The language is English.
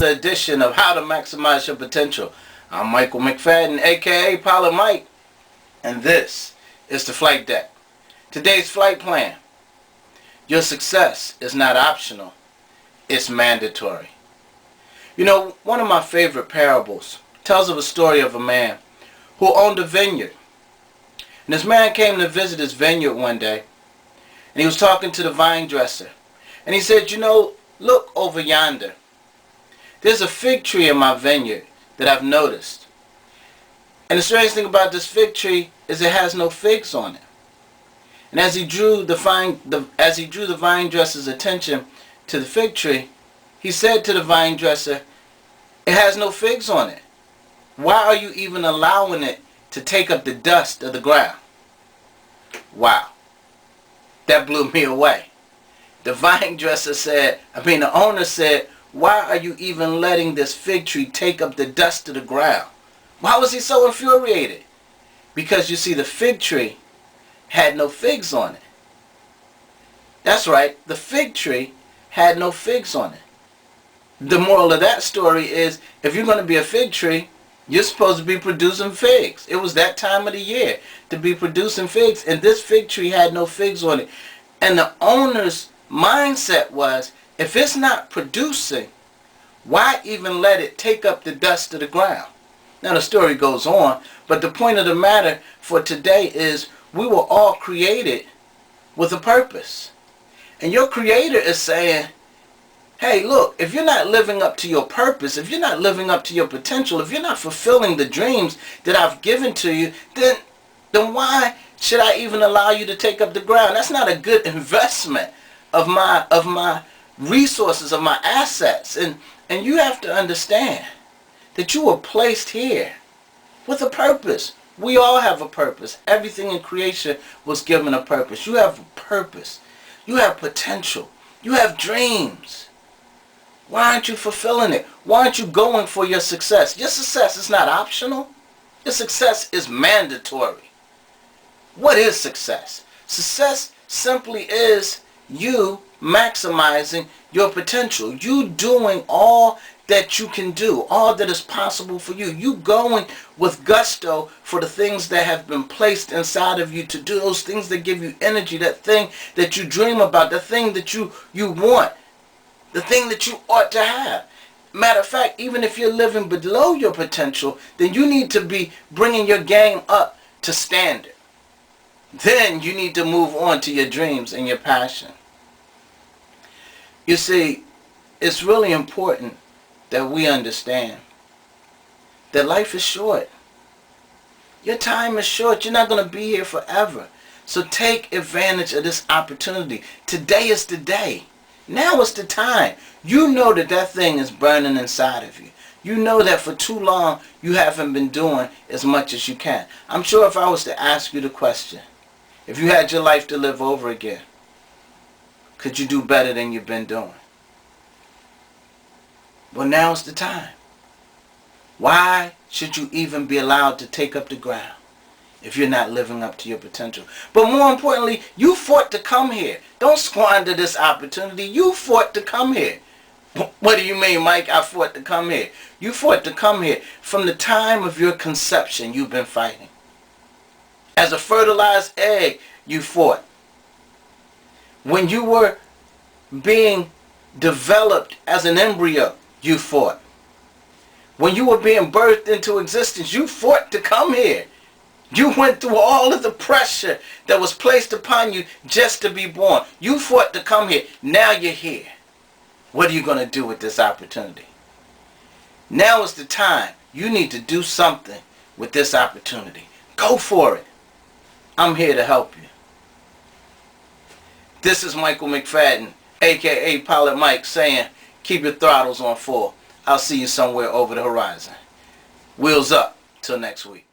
another edition of How to Maximize Your Potential. I'm Michael McFadden, aka Pilot Mike, and this is the flight deck. Today's flight plan. Your success is not optional, it's mandatory. You know, one of my favorite parables tells of a story of a man who owned a vineyard. And this man came to visit his vineyard one day, and he was talking to the vine dresser. And he said, you know, look over yonder. There's a fig tree in my vineyard that I've noticed. And the strange thing about this fig tree is it has no figs on it. And as he drew the vine dresser's attention to the fig tree, he said to the vine dresser, it has no figs on it. Why are you even allowing it to take up the dust of the ground? Wow. That blew me away. The owner said, why are you even letting this fig tree take up the dust of the ground? Why was he so infuriated? Because you see, the fig tree had no figs on it. That's right, the fig tree had no figs on it. The moral of that story is, if you're going to be a fig tree, you're supposed to be producing figs. It was that time of the year to be producing figs, and this fig tree had no figs on it. And the owner's mindset was, if it's not producing, why even let it take up the dust of the ground? Now the story goes on, but the point of the matter for today is we were all created with a purpose. And your Creator is saying, hey, look, if you're not living up to your purpose, if you're not living up to your potential, if you're not fulfilling the dreams that I've given to you, then why should I even allow you to take up the ground? That's not a good investment of my resources, of my assets. And you have to understand that you were placed here with a purpose. We all have a purpose. Everything in creation was given a purpose. You have a purpose. You have potential. You have dreams. Why aren't you fulfilling it? Why aren't you going for your success? Your success is not optional. Your success is mandatory. What is success? Success simply is you maximizing your potential. You doing all that you can do, all that is possible for you. You going with gusto for the things that have been placed inside of you to do, those things that give you energy, that thing that you dream about, the thing that you want, the thing that you ought to have. Matter of fact, even if you're living below your potential, then you need to be bringing your game up to standard. Then you need to move on to your dreams and your passion. You see, it's really important that we understand that life is short. Your time is short. You're not going to be here forever. So take advantage of this opportunity. Today is the day. Now is the time. You know that thing is burning inside of you. You know that for too long you haven't been doing as much as you can. I'm sure if I was to ask you the question, if you had your life to live over again, could you do better than you've been doing? Well, now's the time. Why should you even be allowed to take up the ground if you're not living up to your potential? But more importantly, you fought to come here. Don't squander this opportunity. You fought to come here. What do you mean, Mike? I fought to come here. You fought to come here. From the time of your conception, you've been fighting. As a fertilized egg, you fought. When you were being developed as an embryo, you fought. When you were being birthed into existence, you fought to come here. You went through all of the pressure that was placed upon you just to be born. You fought to come here. Now you're here. What are you going to do with this opportunity? Now is the time. You need to do something with this opportunity. Go for it. I'm here to help you. This is Michael McFadden, aka Pilot Mike, saying, keep your throttles on full. I'll see you somewhere over the horizon. Wheels up. Till next week.